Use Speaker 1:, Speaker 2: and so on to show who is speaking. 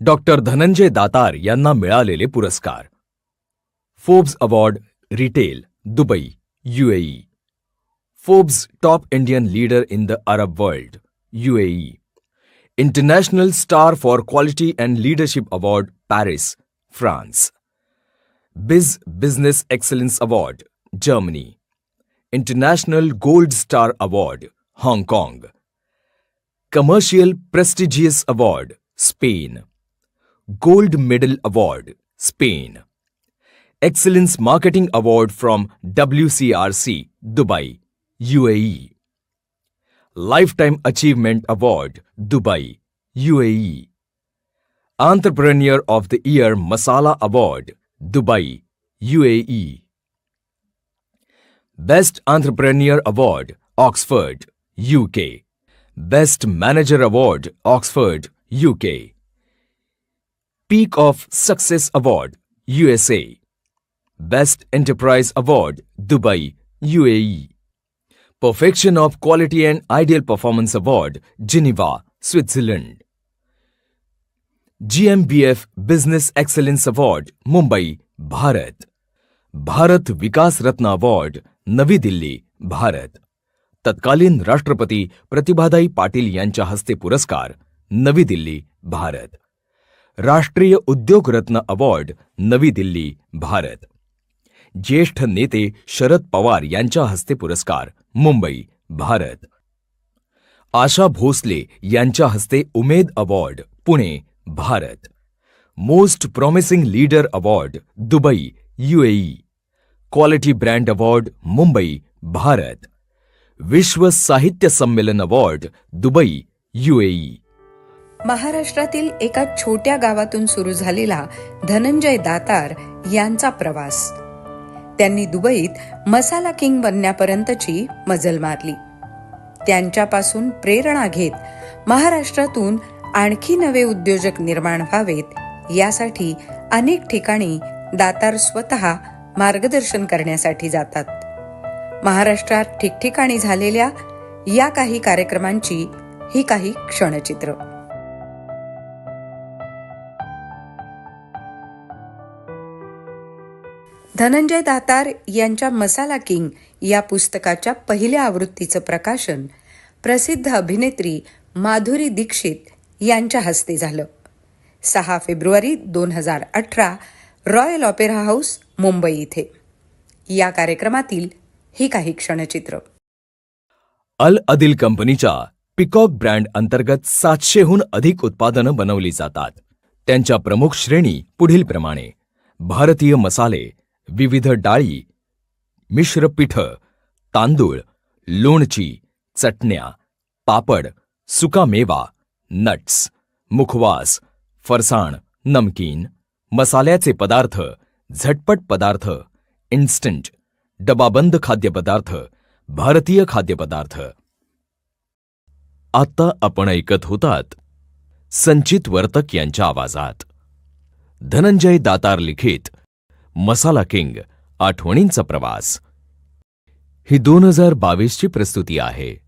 Speaker 1: Doctor Dhananjay Datar यांना मिळालेले पुरस्कार. Forbes award retail, Dubai, UAE. Forbes top Indian leader in the Arab world, UAE. International star for quality and leadership award, Paris, France. Biz business excellence award, Germany. International gold star award, हाँगकाँग. Commercial prestigious award, Spain. Gold medal award, Spain. Excellence marketing award from WCRC, Dubai, UAE. Lifetime achievement award, Dubai, UAE. Entrepreneur of the year masala award, Dubai, UAE. Best entrepreneur award, Oxford, UK. Best manager award, Oxford, UK. Peak of success award, USA. Best enterprise award, Dubai, UAE. Perfection of quality and ideal performance award, Geneva, Switzerland. GMBF business excellence award, Mumbai, Bharat. Bharat Vikas Ratna award, नवी दिल्ली, भारत. तत्कालीन राष्ट्रपती प्रतिभाताई पाटील यांच्या हस्ते पुरस्कार, नवी दिल्ली, भारत. राष्ट्रीय उद्योग रत्न अवॉर्ड, नवी दिल्ली, भारत. ज्येष्ठ नेते शरद पवार यांच्या हस्ते पुरस्कार, मुंबई, भारत. आशा भोसले यांच्या हस्ते Umed award, Pune, Bharat. Most promising leader award, Dubai, UAE. Quality brand award, Mumbai, Bharat. विश्व साहित्य संमेलन अवॉर्ड, दुबई, UAE.
Speaker 2: महाराष्ट्रातील एका छोट्या गावातून सुरू झालेला धनंजय दातार यांचा प्रवास. त्यांनी दुबईत मसाला किंग बनण्यापर्यंतची मजल मारली. त्यांच्यापासून प्रेरणा घेत महाराष्ट्रातून आणखी नवे उद्योजक निर्माण व्हावेत यासाठी अनेक ठिकाणी दातार स्वतः मार्गदर्शन करण्यासाठी जातात. महाराष्ट्रात ठिकठिकाणी झालेल्या या काही कार्यक्रमांची ही काही क्षणचित्र. धनंजय दातार यांच्या मसाला किंग या पुस्तकाच्या पहिल्या आवृत्तीचं प्रकाशन प्रसिद्ध अभिनेत्री माधुरी दीक्षित यांच्या हस्ते झालं. 6 February 2018 royal opera house, Mumbai इथे. या कार्यक्रमातील ही काही क्षणचित्र.
Speaker 1: अल अदिल कंपनीच्या पिकॉक ब्रँड अंतर्गत 700हून अधिक उत्पादनं बनवली जातात. त्यांच्या प्रमुख श्रेणी पुढीलप्रमाणे: भारतीय मसाले, विविध डाळी, मिश्र पीठ, तांदूळ, लोणची, चटण्या, पापड, सुकामेवा, नट्स, मुखवास, फरसाण, नमकीन, मसाल्याचे पदार्थ, झटपट पदार्थ, इन्स्टंट, डबाबंद खाद्यपदार्थ, भारतीय खाद्यपदार्थ. आता आपण ऐकत होतात संचित वर्तक यांच्या आवाजात धनंजय दातार लिखित मसाला किंग, आठवणींचा प्रवास. ही 2022ची प्रस्तुती आहे.